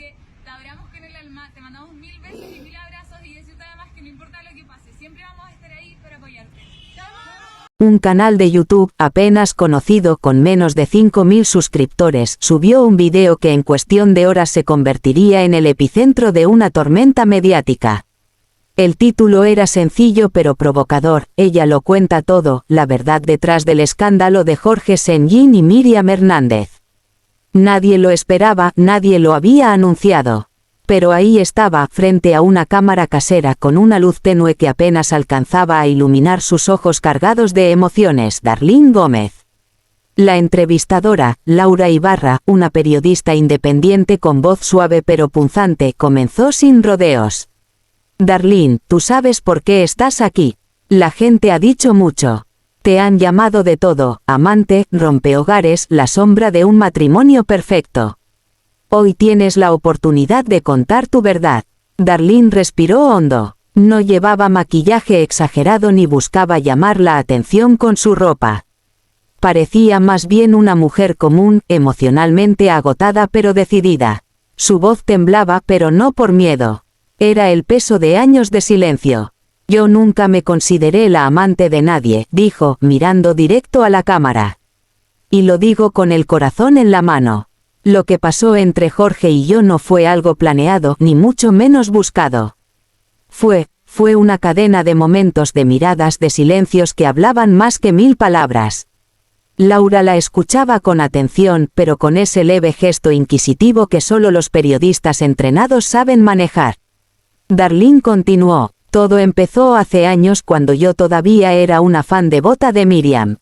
que te adoramos con el alma, te mandamos 1000 besos y 1000 abrazos y decirte además que no importa lo que pase, siempre vamos a estar ahí para apoyarte. Un canal de YouTube, apenas conocido con menos de 5.000 suscriptores, subió un video que en cuestión de horas se convertiría en el epicentro de una tormenta mediática. El título era sencillo pero provocador: Ella lo cuenta todo, la verdad detrás del escándalo de Jorge Senllín y Míriam Hernández. Nadie lo esperaba, nadie lo había anunciado. Pero ahí estaba, frente a una cámara casera con una luz tenue que apenas alcanzaba a iluminar sus ojos cargados de emociones, Darlene Gómez. La entrevistadora, Laura Ibarra, una periodista independiente con voz suave pero punzante, comenzó sin rodeos. Darlene, ¿tú sabes por qué estás aquí? La gente ha dicho mucho. Te han llamado de todo: amante, rompehogares, la sombra de un matrimonio perfecto. Hoy tienes la oportunidad de contar tu verdad. Darlene respiró hondo. No llevaba maquillaje exagerado ni buscaba llamar la atención con su ropa. Parecía más bien una mujer común, emocionalmente agotada pero decidida. Su voz temblaba, pero no por miedo. Era el peso de años de silencio. Yo nunca me consideré la amante de nadie, dijo, mirando directo a la cámara. Y lo digo con el corazón en la mano. Lo que pasó entre Jorge y yo no fue algo planeado, ni mucho menos buscado. Fue una cadena de momentos, de miradas, de silencios que hablaban más que 1000 palabras. Laura la escuchaba con atención, pero con ese leve gesto inquisitivo que solo los periodistas entrenados saben manejar. Darlene continuó: todo empezó hace años, cuando yo todavía era una fan devota de Míriam.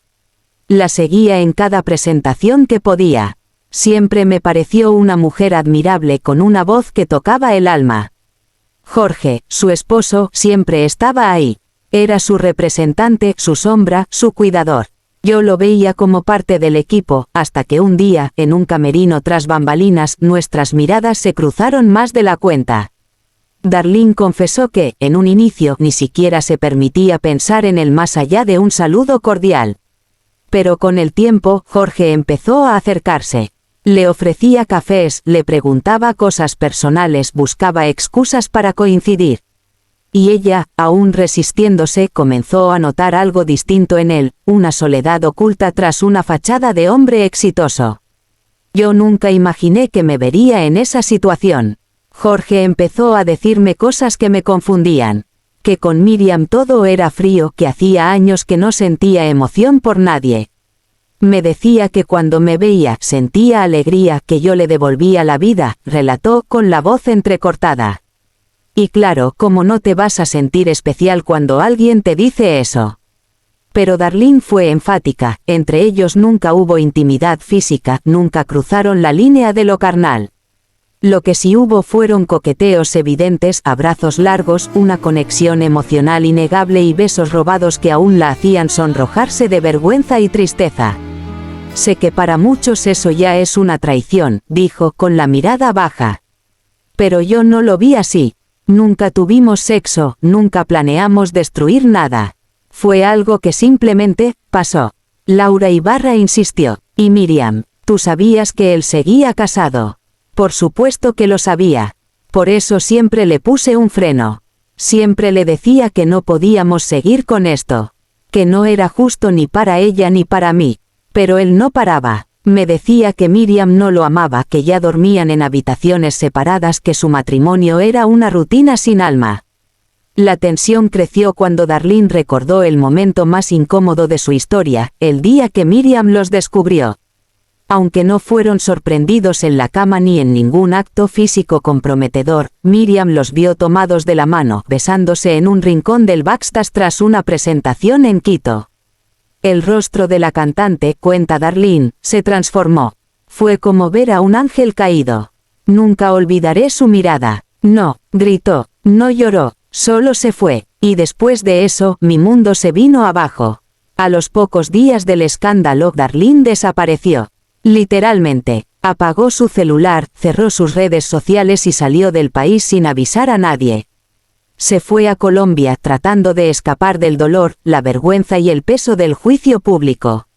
La seguía en cada presentación que podía. Siempre me pareció una mujer admirable con una voz que tocaba el alma. Jorge, su esposo, siempre estaba ahí. Era su representante, su sombra, su cuidador. Yo lo veía como parte del equipo, hasta que un día, en un camerino tras bambalinas, nuestras miradas se cruzaron más de la cuenta. Darlene confesó que, en un inicio, ni siquiera se permitía pensar en el más allá de un saludo cordial. Pero con el tiempo, Jorge empezó a acercarse. Le ofrecía cafés, le preguntaba cosas personales, buscaba excusas para coincidir. Y ella, aún resistiéndose, comenzó a notar algo distinto en él, una soledad oculta tras una fachada de hombre exitoso. Yo nunca imaginé que me vería en esa situación. Jorge empezó a decirme cosas que me confundían. Que con Míriam todo era frío, que hacía años que no sentía emoción por nadie. Me decía que cuando me veía, sentía alegría, que yo le devolvía la vida, relató con la voz entrecortada. Y claro, ¿cómo no te vas a sentir especial cuando alguien te dice eso? Pero Darlene fue enfática: entre ellos nunca hubo intimidad física, nunca cruzaron la línea de lo carnal. Lo que sí hubo fueron coqueteos evidentes, abrazos largos, una conexión emocional innegable y besos robados que aún la hacían sonrojarse de vergüenza y tristeza. Sé que para muchos eso ya es una traición, dijo con la mirada baja. Pero yo no lo vi así. Nunca tuvimos sexo, nunca planeamos destruir nada. Fue algo que simplemente pasó. Laura Ibarra insistió: y Míriam, ¿tú sabías que él seguía casado? Por supuesto que lo sabía. Por eso siempre le puse un freno. Siempre le decía que no podíamos seguir con esto. Que no era justo ni para ella ni para mí. Pero él no paraba. Me decía que Míriam no lo amaba, que ya dormían en habitaciones separadas, que su matrimonio era una rutina sin alma. La tensión creció cuando Darlene recordó el momento más incómodo de su historia, el día que Míriam los descubrió. Aunque no fueron sorprendidos en la cama ni en ningún acto físico comprometedor, Míriam los vio tomados de la mano, besándose en un rincón del backstage tras una presentación en Quito. El rostro de la cantante, cuenta Darlene, se transformó. Fue como ver a un ángel caído. Nunca olvidaré su mirada. No, gritó, no lloró, solo se fue. Y después de eso, mi mundo se vino abajo. A los pocos días del escándalo, Darlene desapareció. Literalmente, apagó su celular, cerró sus redes sociales y salió del país sin avisar a nadie. Se fue a Colombia tratando de escapar del dolor, la vergüenza y el peso del juicio público.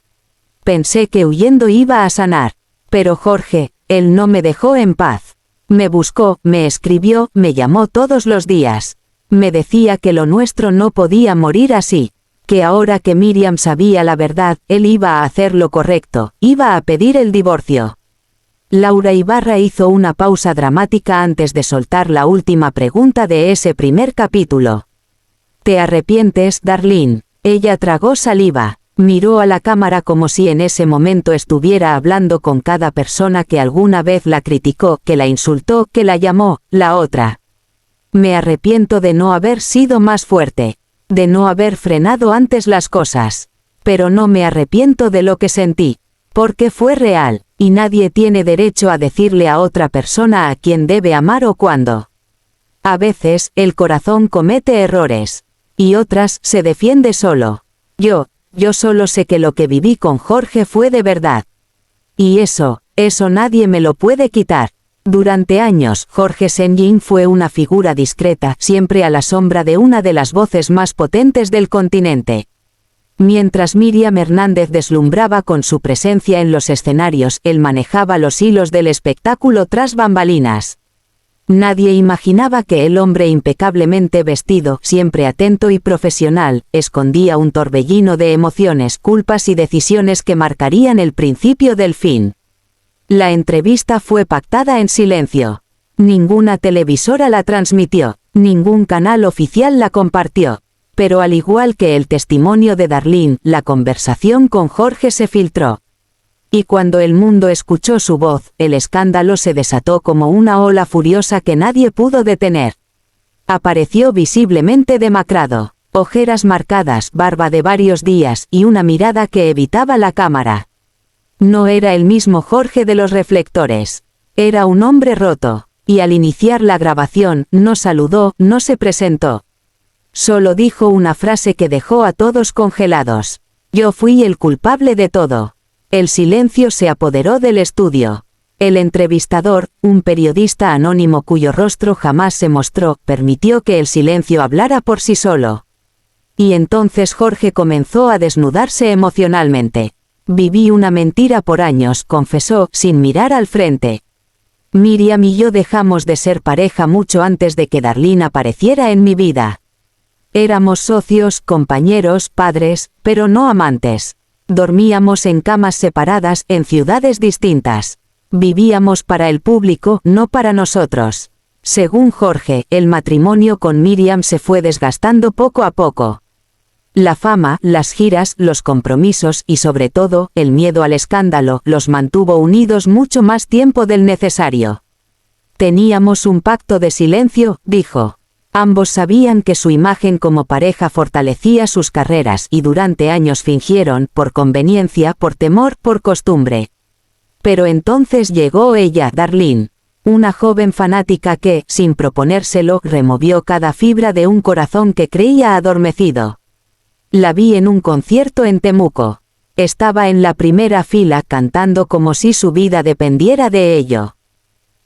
Pensé que huyendo iba a sanar. Pero Jorge, él no me dejó en paz. Me buscó, me escribió, me llamó todos los días. Me decía que lo nuestro no podía morir así, que ahora que Miriam sabía la verdad, él iba a hacer lo correcto, iba a pedir el divorcio. Laura Ibarra hizo una pausa dramática antes de soltar la última pregunta de ese primer capítulo. ¿Te arrepientes, Darlene? Ella tragó saliva. Miró a la cámara como si en ese momento estuviera hablando con cada persona que alguna vez la criticó, que la insultó, que la llamó, la otra. Me arrepiento de no haber sido más fuerte, de no haber frenado antes las cosas. Pero no me arrepiento de lo que sentí, porque fue real, y nadie tiene derecho a decirle a otra persona a quién debe amar o cuándo. A veces, el corazón comete errores, y otras se defiende solo. Yo solo sé que lo que viví con Jorge fue de verdad. Y eso nadie me lo puede quitar. Durante años, Jorge Senjin fue una figura discreta, siempre a la sombra de una de las voces más potentes del continente. Mientras Miriam Hernández deslumbraba con su presencia en los escenarios, él manejaba los hilos del espectáculo tras bambalinas. Nadie imaginaba que el hombre impecablemente vestido, siempre atento y profesional, escondía un torbellino de emociones, culpas y decisiones que marcarían el principio del fin. La entrevista fue pactada en silencio. Ninguna televisora la transmitió, ningún canal oficial la compartió. Pero al igual que el testimonio de Darlene, la conversación con Jorge se filtró. Y cuando el mundo escuchó su voz, el escándalo se desató como una ola furiosa que nadie pudo detener. Apareció visiblemente demacrado, ojeras marcadas, barba de varios días y una mirada que evitaba la cámara. No era el mismo Jorge de los reflectores. Era un hombre roto, y al iniciar la grabación, no saludó, no se presentó. Solo dijo una frase que dejó a todos congelados. Yo fui el culpable de todo. El silencio se apoderó del estudio. El entrevistador, un periodista anónimo cuyo rostro jamás se mostró, permitió que el silencio hablara por sí solo. Y entonces Jorge comenzó a desnudarse emocionalmente. Viví una mentira por años, confesó, sin mirar al frente. Miriam y yo dejamos de ser pareja mucho antes de que Darlene apareciera en mi vida. Éramos socios, compañeros, padres, pero no amantes. Dormíamos en camas separadas, en ciudades distintas. Vivíamos para el público, no para nosotros. Según Jorge, el matrimonio con Miriam se fue desgastando poco a poco. La fama, las giras, los compromisos y sobre todo, el miedo al escándalo, los mantuvo unidos mucho más tiempo del necesario. Teníamos un pacto de silencio, dijo. Ambos sabían que su imagen como pareja fortalecía sus carreras y durante años fingieron, por conveniencia, por temor, por costumbre. Pero entonces llegó ella, Darlene. Una joven fanática que, sin proponérselo, removió cada fibra de un corazón que creía adormecido. La vi en un concierto en Temuco. Estaba en la primera fila cantando como si su vida dependiera de ello.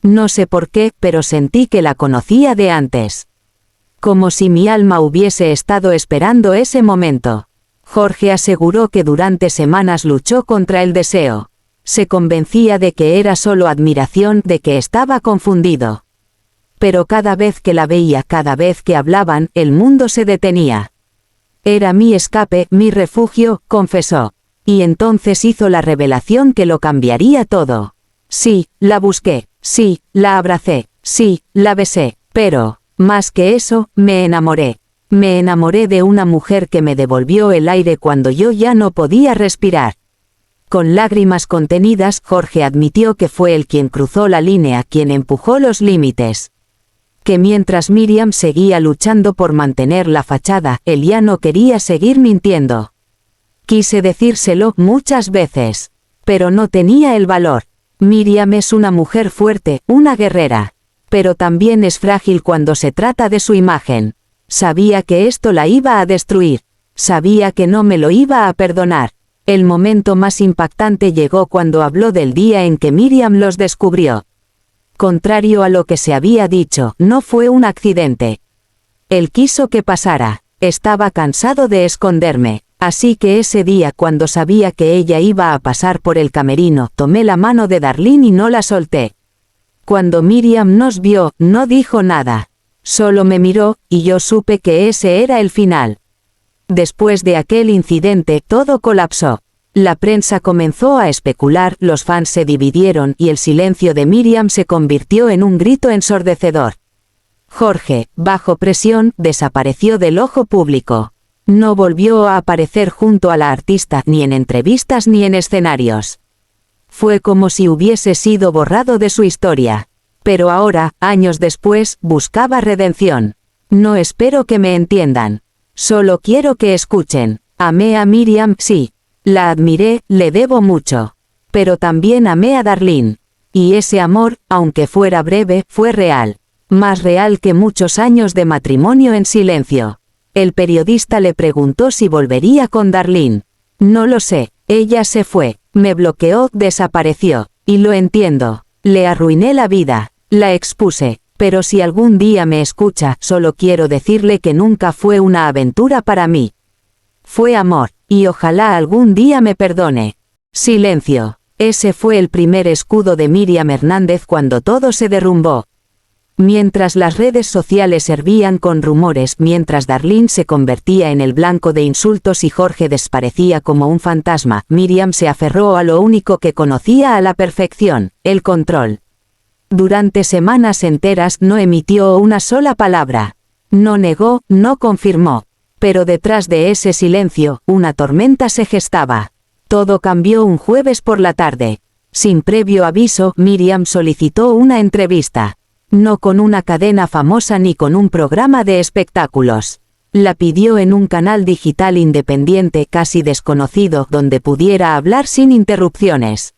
No sé por qué, pero sentí que la conocía de antes. Como si mi alma hubiese estado esperando ese momento. Jorge aseguró que durante semanas luchó contra el deseo. Se convencía de que era solo admiración, de que estaba confundido. Pero cada vez que la veía, cada vez que hablaban, el mundo se detenía. Era mi escape, mi refugio, confesó. Y entonces hizo la revelación que lo cambiaría todo. Sí, la busqué, sí, la abracé, sí, la besé, pero... más que eso, me enamoré. Me enamoré de una mujer que me devolvió el aire cuando yo ya no podía respirar. Con lágrimas contenidas, Jorge admitió que fue él quien cruzó la línea, quien empujó los límites. Que mientras Miriam seguía luchando por mantener la fachada, él ya no quería seguir mintiendo. Quise decírselo muchas veces, pero no tenía el valor. Miriam es una mujer fuerte, una guerrera. Pero también es frágil cuando se trata de su imagen. Sabía que esto la iba a destruir. Sabía que no me lo iba a perdonar. El momento más impactante llegó cuando habló del día en que Miriam los descubrió. Contrario a lo que se había dicho, no fue un accidente. Él quiso que pasara. Estaba cansado de esconderme. Así que ese día, cuando sabía que ella iba a pasar por el camerino, tomé la mano de Darlene y no la solté. Cuando Miriam nos vio, no dijo nada. Solo me miró, y yo supe que ese era el final. Después de aquel incidente, todo colapsó. La prensa comenzó a especular, los fans se dividieron y el silencio de Miriam se convirtió en un grito ensordecedor. Jorge, bajo presión, desapareció del ojo público. No volvió a aparecer junto a la artista, ni en entrevistas ni en escenarios. Fue como si hubiese sido borrado de su historia. Pero ahora, años después, buscaba redención. No espero que me entiendan. Solo quiero que escuchen. Amé a Miriam, sí. La admiré, le debo mucho. Pero también amé a Darlene. Y ese amor, aunque fuera breve, fue real. Más real que muchos años de matrimonio en silencio. El periodista le preguntó si volvería con Darlene. No lo sé. Ella se fue. Me bloqueó, desapareció. Y lo entiendo. Le arruiné la vida. La expuse. Pero si algún día me escucha, solo quiero decirle que nunca fue una aventura para mí. Fue amor, y ojalá algún día me perdone. Silencio. Ese fue el primer escudo de Miriam Hernández cuando todo se derrumbó. Mientras las redes sociales hervían con rumores, mientras Darlene se convertía en el blanco de insultos y Jorge desaparecía como un fantasma, Miriam se aferró a lo único que conocía a la perfección, el control. Durante semanas enteras no emitió una sola palabra. No negó, no confirmó. Pero detrás de ese silencio, una tormenta se gestaba. Todo cambió un jueves por la tarde. Sin previo aviso, Miriam solicitó una entrevista. No con una cadena famosa ni con un programa de espectáculos. La pidió en un canal digital independiente casi desconocido donde pudiera hablar sin interrupciones.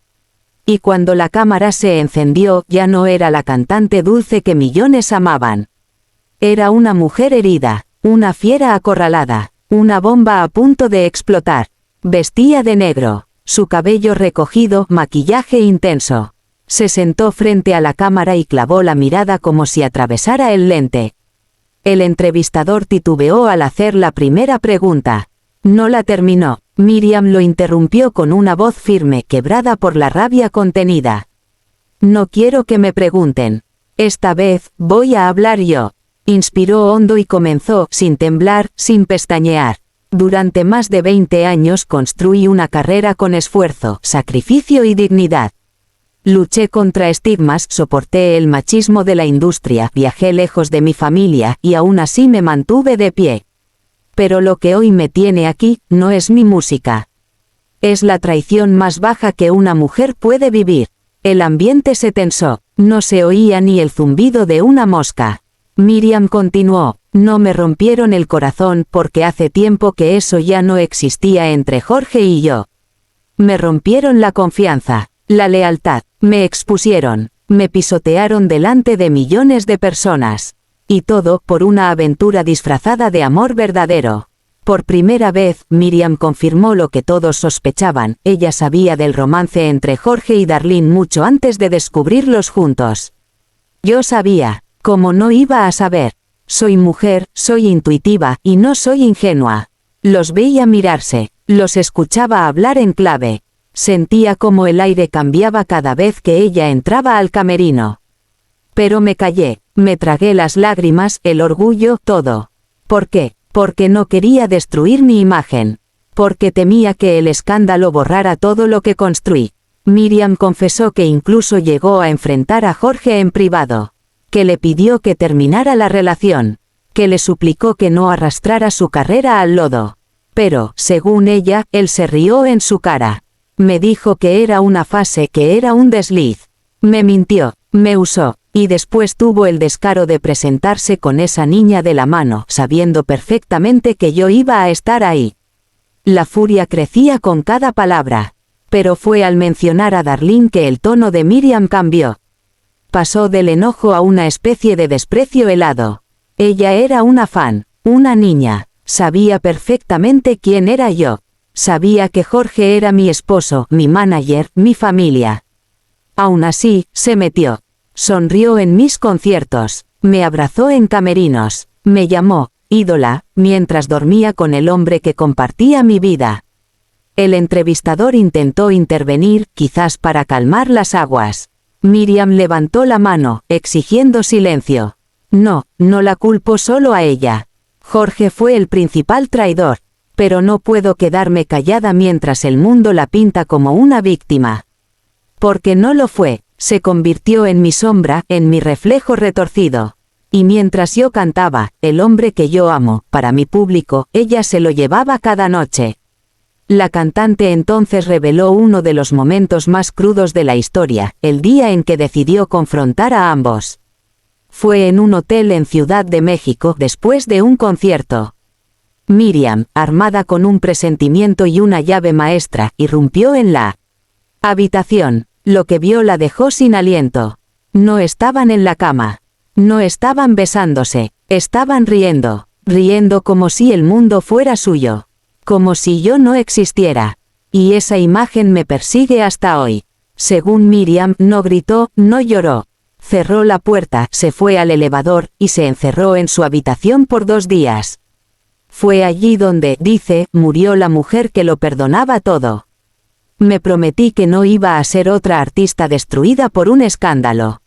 Y cuando la cámara se encendió, ya no era la cantante dulce que millones amaban. Era una mujer herida, una fiera acorralada, una bomba a punto de explotar. Vestía de negro, su cabello recogido, maquillaje intenso. Se sentó frente a la cámara y clavó la mirada como si atravesara el lente. El entrevistador titubeó al hacer la primera pregunta. No la terminó. Miriam lo interrumpió con una voz firme, quebrada por la rabia contenida. No quiero que me pregunten. Esta vez, voy a hablar yo. Inspiró hondo y comenzó, sin temblar, sin pestañear. Durante más de 20 años construí una carrera con esfuerzo, sacrificio y dignidad. Luché contra estigmas, soporté el machismo de la industria, viajé lejos de mi familia, y aún así me mantuve de pie. Pero lo que hoy me tiene aquí, no es mi música. Es la traición más baja que una mujer puede vivir. El ambiente se tensó, no se oía ni el zumbido de una mosca. Miriam continuó, no me rompieron el corazón porque hace tiempo que eso ya no existía entre Jorge y yo. Me rompieron la confianza, la lealtad, me expusieron, me pisotearon delante de millones de personas. Y todo por una aventura disfrazada de amor verdadero. Por primera vez, Miriam confirmó lo que todos sospechaban, ella sabía del romance entre Jorge y Darlene mucho antes de descubrirlos juntos. Yo sabía, como no iba a saber. Soy mujer, soy intuitiva, y no soy ingenua. Los veía mirarse, los escuchaba hablar en clave. Sentía como el aire cambiaba cada vez que ella entraba al camerino. Pero me callé, me tragué las lágrimas, el orgullo, todo. ¿Por qué? Porque no quería destruir mi imagen. Porque temía que el escándalo borrara todo lo que construí. Miriam confesó que incluso llegó a enfrentar a Jorge en privado. Que le pidió que terminara la relación. Que le suplicó que no arrastrara su carrera al lodo. Pero, según ella, él se rió en su cara. Me dijo que era una fase, que era un desliz. Me mintió, me usó. Y después tuvo el descaro de presentarse con esa niña de la mano, sabiendo perfectamente que yo iba a estar ahí. La furia crecía con cada palabra. Pero fue al mencionar a Darlene que el tono de Miriam cambió. Pasó del enojo a una especie de desprecio helado. Ella era una fan, una niña. Sabía perfectamente quién era yo. Sabía que Jorge era mi esposo, mi manager, mi familia. Aún así, se metió. Sonrió en mis conciertos, me abrazó en camerinos, me llamó ídola, mientras dormía con el hombre que compartía mi vida. El entrevistador intentó intervenir, quizás para calmar las aguas. Miriam levantó la mano, exigiendo silencio. No, no la culpo solo a ella. Jorge fue el principal traidor. Pero no puedo quedarme callada mientras el mundo la pinta como una víctima. Porque no lo fue, se convirtió en mi sombra, en mi reflejo retorcido. Y mientras yo cantaba, el hombre que yo amo, para mi público, ella se lo llevaba cada noche. La cantante entonces reveló uno de los momentos más crudos de la historia, el día en que decidió confrontar a ambos. Fue en un hotel en Ciudad de México después de un concierto. Miriam, armada con un presentimiento y una llave maestra, irrumpió en la habitación. Lo que vio la dejó sin aliento. No estaban en la cama. No estaban besándose. Estaban riendo. Riendo como si el mundo fuera suyo. Como si yo no existiera. Y esa imagen me persigue hasta hoy. Según Miriam, no gritó, no lloró. Cerró la puerta, se fue al elevador, y se encerró en su habitación por 2 días. Fue allí donde, dice, murió la mujer que lo perdonaba todo. Me prometí que no iba a ser otra artista destruida por un escándalo.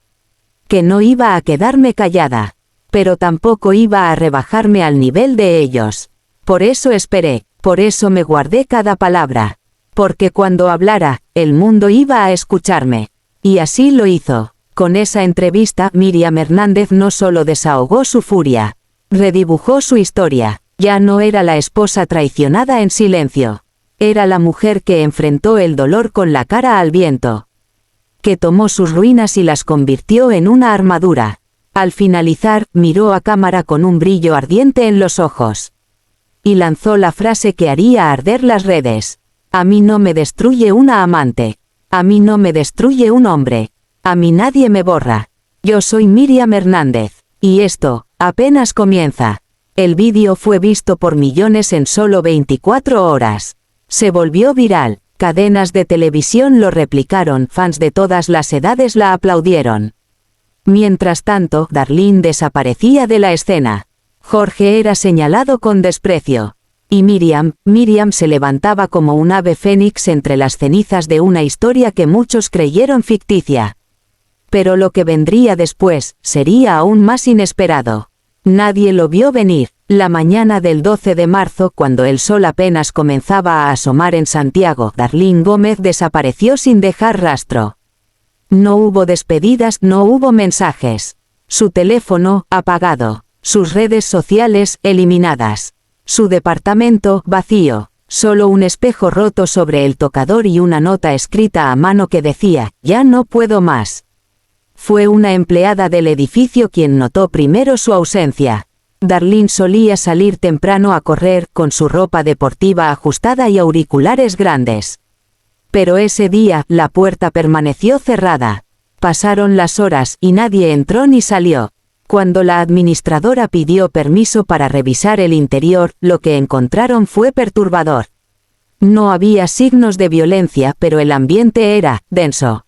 Que no iba a quedarme callada. Pero tampoco iba a rebajarme al nivel de ellos. Por eso esperé, por eso me guardé cada palabra. Porque cuando hablara, el mundo iba a escucharme. Y así lo hizo. Con esa entrevista, Miriam Hernández no solo desahogó su furia, redibujó su historia. Ya no era la esposa traicionada en silencio. Era la mujer que enfrentó el dolor con la cara al viento. Que tomó sus ruinas y las convirtió en una armadura. Al finalizar, miró a cámara con un brillo ardiente en los ojos. Y lanzó la frase que haría arder las redes. A mí no me destruye una amante. A mí no me destruye un hombre. A mí nadie me borra. Yo soy Miriam Hernández. Y esto, apenas comienza. El vídeo fue visto por millones en solo 24 horas. Se volvió viral. Cadenas de televisión lo replicaron, fans de todas las edades la aplaudieron. Mientras tanto, Darlene desaparecía de la escena. Jorge era señalado con desprecio. Y Miriam se levantaba como un ave fénix entre las cenizas de una historia que muchos creyeron ficticia. Pero lo que vendría después, sería aún más inesperado. Nadie lo vio venir. La mañana del 12 de marzo, cuando el sol apenas comenzaba a asomar en Santiago, Darlene Gómez desapareció sin dejar rastro. No hubo despedidas, no hubo mensajes. Su teléfono, apagado. Sus redes sociales, eliminadas. Su departamento, vacío. Solo un espejo roto sobre el tocador y una nota escrita a mano que decía, ya no puedo más. Fue una empleada del edificio quien notó primero su ausencia. Darlene solía salir temprano a correr, con su ropa deportiva ajustada y auriculares grandes. Pero ese día, la puerta permaneció cerrada. Pasaron las horas, y nadie entró ni salió. Cuando la administradora pidió permiso para revisar el interior, lo que encontraron fue perturbador. No había signos de violencia, pero el ambiente era denso.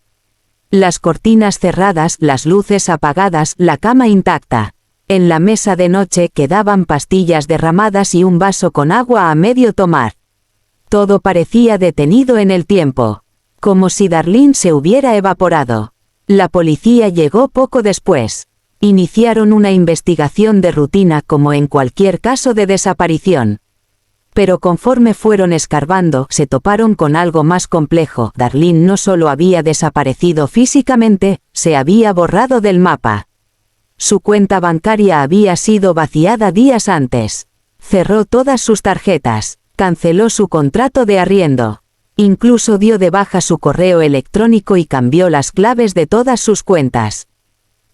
Las cortinas cerradas, las luces apagadas, la cama intacta. En la mesa de noche quedaban pastillas derramadas y un vaso con agua a medio tomar. Todo parecía detenido en el tiempo. Como si Darlene se hubiera evaporado. La policía llegó poco después. Iniciaron una investigación de rutina como en cualquier caso de desaparición. Pero conforme fueron escarbando, se toparon con algo más complejo. Darlene no solo había desaparecido físicamente, se había borrado del mapa. Su cuenta bancaria había sido vaciada días antes. Cerró todas sus tarjetas, canceló su contrato de arriendo. Incluso dio de baja su correo electrónico y cambió las claves de todas sus cuentas.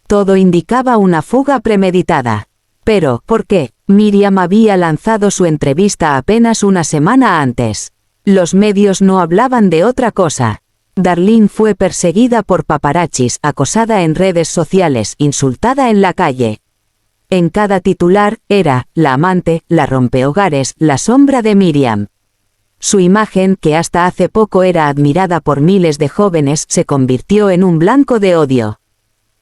Todo indicaba una fuga premeditada. Pero, ¿por qué? Miriam había lanzado su entrevista apenas una semana antes. Los medios no hablaban de otra cosa. Darlene fue perseguida por paparazzis, acosada en redes sociales, insultada en la calle. En cada titular, era, la amante, la rompehogares, la sombra de Miriam. Su imagen, que hasta hace poco era admirada por miles de jóvenes, se convirtió en un blanco de odio.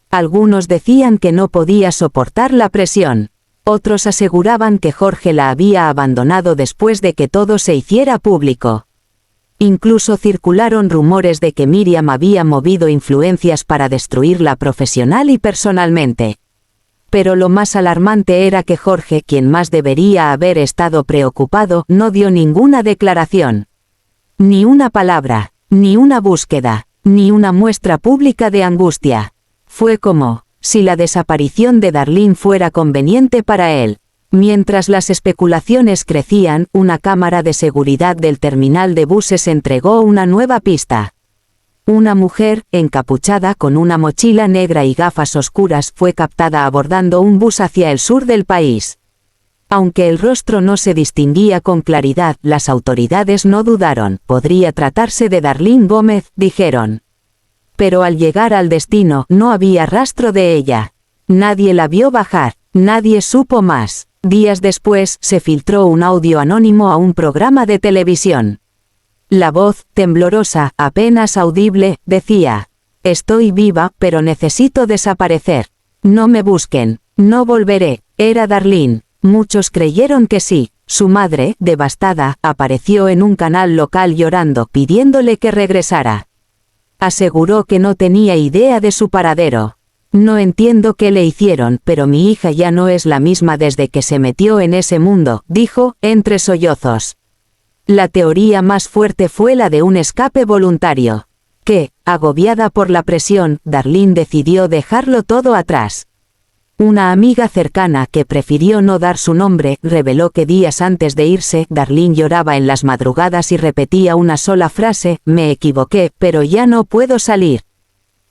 Algunos decían que no podía soportar la presión. Otros aseguraban que Jorge la había abandonado después de que todo se hiciera público. Incluso circularon rumores de que Miriam había movido influencias para destruirla profesional y personalmente. Pero lo más alarmante era que Jorge, quien más debería haber estado preocupado, no dio ninguna declaración. Ni una palabra, ni una búsqueda, ni una muestra pública de angustia. Fue como si la desaparición de Darlene fuera conveniente para él. Mientras las especulaciones crecían, una cámara de seguridad del terminal de buses entregó una nueva pista. Una mujer, encapuchada con una mochila negra y gafas oscuras, fue captada abordando un bus hacia el sur del país. Aunque el rostro no se distinguía con claridad, las autoridades no dudaron. Podría tratarse de Darlene Gómez, dijeron. Pero al llegar al destino, no había rastro de ella. Nadie la vio bajar, nadie supo más. Días después, se filtró un audio anónimo a un programa de televisión. La voz, temblorosa, apenas audible, decía: «Estoy viva, pero necesito desaparecer. No me busquen, no volveré». Era Darlene. Muchos creyeron que sí. Su madre, devastada, apareció en un canal local llorando, pidiéndole que regresara. Aseguró que no tenía idea de su paradero. «No entiendo qué le hicieron, pero mi hija ya no es la misma desde que se metió en ese mundo», dijo, entre sollozos. La teoría más fuerte fue la de un escape voluntario. Que, agobiada por la presión, Darlene decidió dejarlo todo atrás. Una amiga cercana, que prefirió no dar su nombre, reveló que días antes de irse, Darlene lloraba en las madrugadas y repetía una sola frase: «Me equivoqué, pero ya no puedo salir».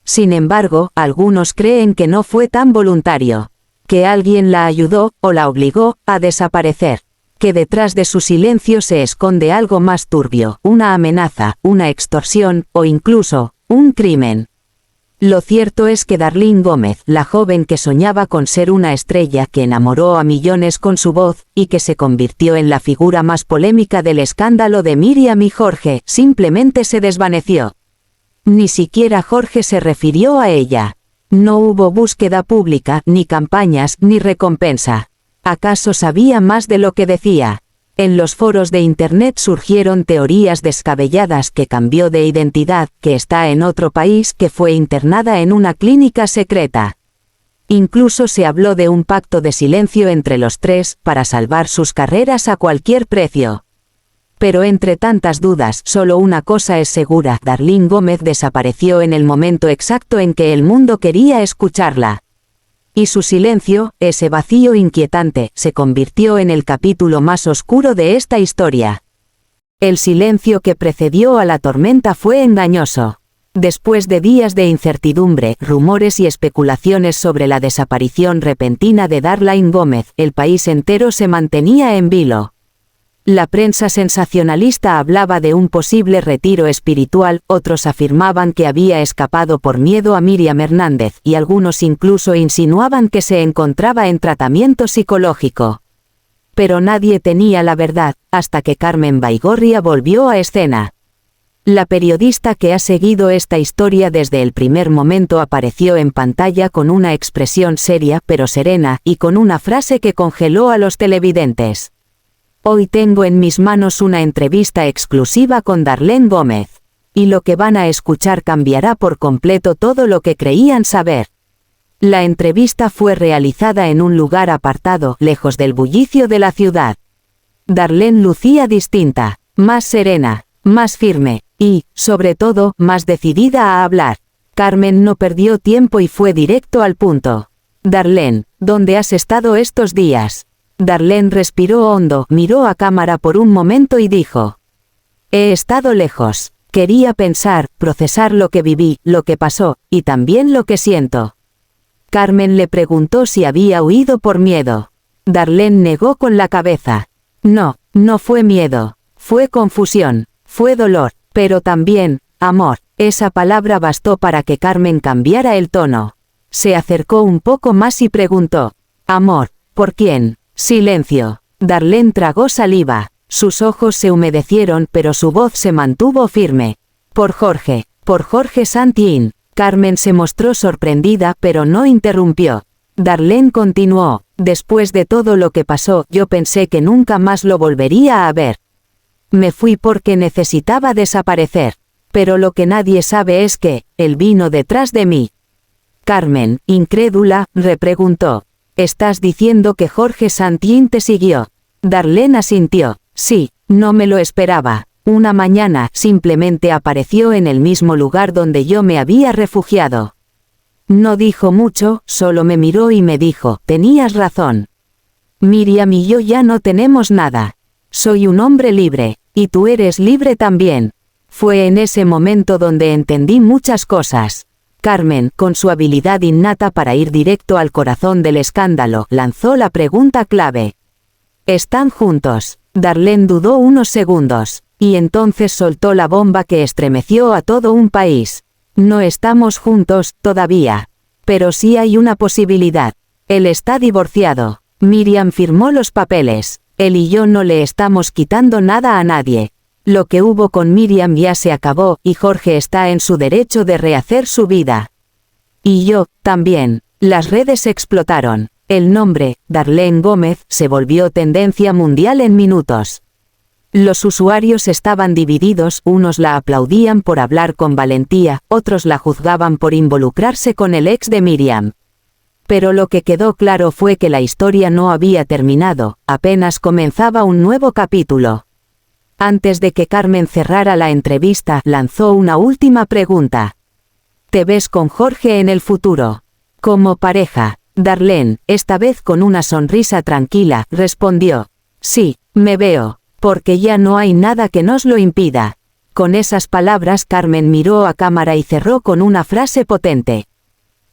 Sin embargo, algunos creen que no fue tan voluntario. Que alguien la ayudó, o la obligó, a desaparecer. Que detrás de su silencio se esconde algo más turbio, una amenaza, una extorsión, o incluso, un crimen. Lo cierto es que Darlene Gómez, la joven que soñaba con ser una estrella, que enamoró a millones con su voz, y que se convirtió en la figura más polémica del escándalo de Miriam y Jorge, simplemente se desvaneció. Ni siquiera Jorge se refirió a ella. No hubo búsqueda pública, ni campañas, ni recompensa. ¿Acaso sabía más de lo que decía? En los foros de internet surgieron teorías descabelladas: que cambió de identidad, que está en otro país, que fue internada en una clínica secreta. Incluso se habló de un pacto de silencio entre los tres, para salvar sus carreras a cualquier precio. Pero entre tantas dudas, solo una cosa es segura: Darlene Gómez desapareció en el momento exacto en que el mundo quería escucharla. Y su silencio, ese vacío inquietante, se convirtió en el capítulo más oscuro de esta historia. El silencio que precedió a la tormenta fue engañoso. Después de días de incertidumbre, rumores y especulaciones sobre la desaparición repentina de Darlene Gómez, el país entero se mantenía en vilo. La prensa sensacionalista hablaba de un posible retiro espiritual, otros afirmaban que había escapado por miedo a Miriam Hernández, y algunos incluso insinuaban que se encontraba en tratamiento psicológico. Pero nadie tenía la verdad, hasta que Carmen Baigorria volvió a escena. La periodista que ha seguido esta historia desde el primer momento apareció en pantalla con una expresión seria pero serena, y con una frase que congeló a los televidentes. «Hoy tengo en mis manos una entrevista exclusiva con Darlene Gómez. Y lo que van a escuchar cambiará por completo todo lo que creían saber». La entrevista fue realizada en un lugar apartado, lejos del bullicio de la ciudad. Darlene lucía distinta, más serena, más firme, y, sobre todo, más decidida a hablar. Carmen no perdió tiempo y fue directo al punto. «Darlene, ¿dónde has estado estos días?». Darlene respiró hondo, miró a cámara por un momento y dijo: «He estado lejos. Quería pensar, procesar lo que viví, lo que pasó, y también lo que siento». Carmen le preguntó si había huido por miedo. Darlene negó con la cabeza. «No, no fue miedo. Fue confusión, fue dolor, pero también, amor». Esa palabra bastó para que Carmen cambiara el tono. Se acercó un poco más y preguntó: «Amor, ¿por quién?». Silencio. Darlene tragó saliva. Sus ojos se humedecieron, pero su voz se mantuvo firme. Por Jorge Santín». Carmen se mostró sorprendida, pero no interrumpió. Darlene continuó: «Después de todo lo que pasó, yo pensé que nunca más lo volvería a ver. Me fui porque necesitaba desaparecer. Pero lo que nadie sabe es que, él vino detrás de mí. Carmen, incrédula, repreguntó. ¿Estás diciendo que Jorge Santín te siguió? Darlene asintió. Sí, no me lo esperaba. Una mañana simplemente apareció en el mismo lugar donde yo me había refugiado. No dijo mucho, solo me miró y me dijo, tenías razón. Miriam y yo ya no tenemos nada. Soy un hombre libre, y tú eres libre también. Fue en ese momento donde entendí muchas cosas. Carmen, con su habilidad innata para ir directo al corazón del escándalo, lanzó la pregunta clave. ¿Están juntos? Darlene dudó unos segundos, y entonces soltó la bomba que estremeció a todo un país. No estamos juntos, todavía. Pero sí hay una posibilidad. Él está divorciado. Miriam firmó los papeles. Él y yo no le estamos quitando nada a nadie. Lo que hubo con Miriam ya se acabó, y Jorge está en su derecho de rehacer su vida. Y yo, también. Las redes explotaron. El nombre, Darlene Gómez, se volvió tendencia mundial en minutos. Los usuarios estaban divididos, unos la aplaudían por hablar con valentía, otros la juzgaban por involucrarse con el ex de Miriam. Pero lo que quedó claro fue que la historia no había terminado, apenas comenzaba un nuevo capítulo. Antes de que Carmen cerrara la entrevista, lanzó una última pregunta. ¿Te ves con Jorge en el futuro? Como pareja. Darlene, esta vez con una sonrisa tranquila, respondió. Sí, me veo, porque ya no hay nada que nos lo impida. Con esas palabras Carmen miró a cámara y cerró con una frase potente.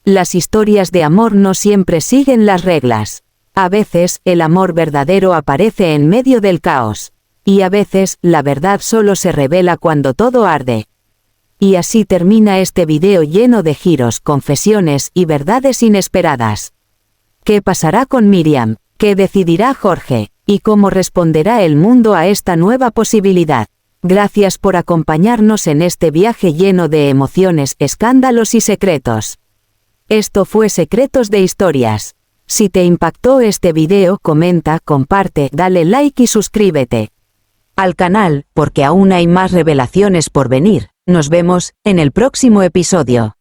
Las historias de amor no siempre siguen las reglas. A veces, el amor verdadero aparece en medio del caos. Y a veces, la verdad solo se revela cuando todo arde. Y así termina este video lleno de giros, confesiones y verdades inesperadas. ¿Qué pasará con Miriam? ¿Qué decidirá Jorge? ¿Y cómo responderá el mundo a esta nueva posibilidad? Gracias por acompañarnos en este viaje lleno de emociones, escándalos y secretos. Esto fue Secretos de Historias. Si te impactó este video, comenta, comparte, dale like y suscríbete al canal, porque aún hay más revelaciones por venir. Nos vemos en el próximo episodio.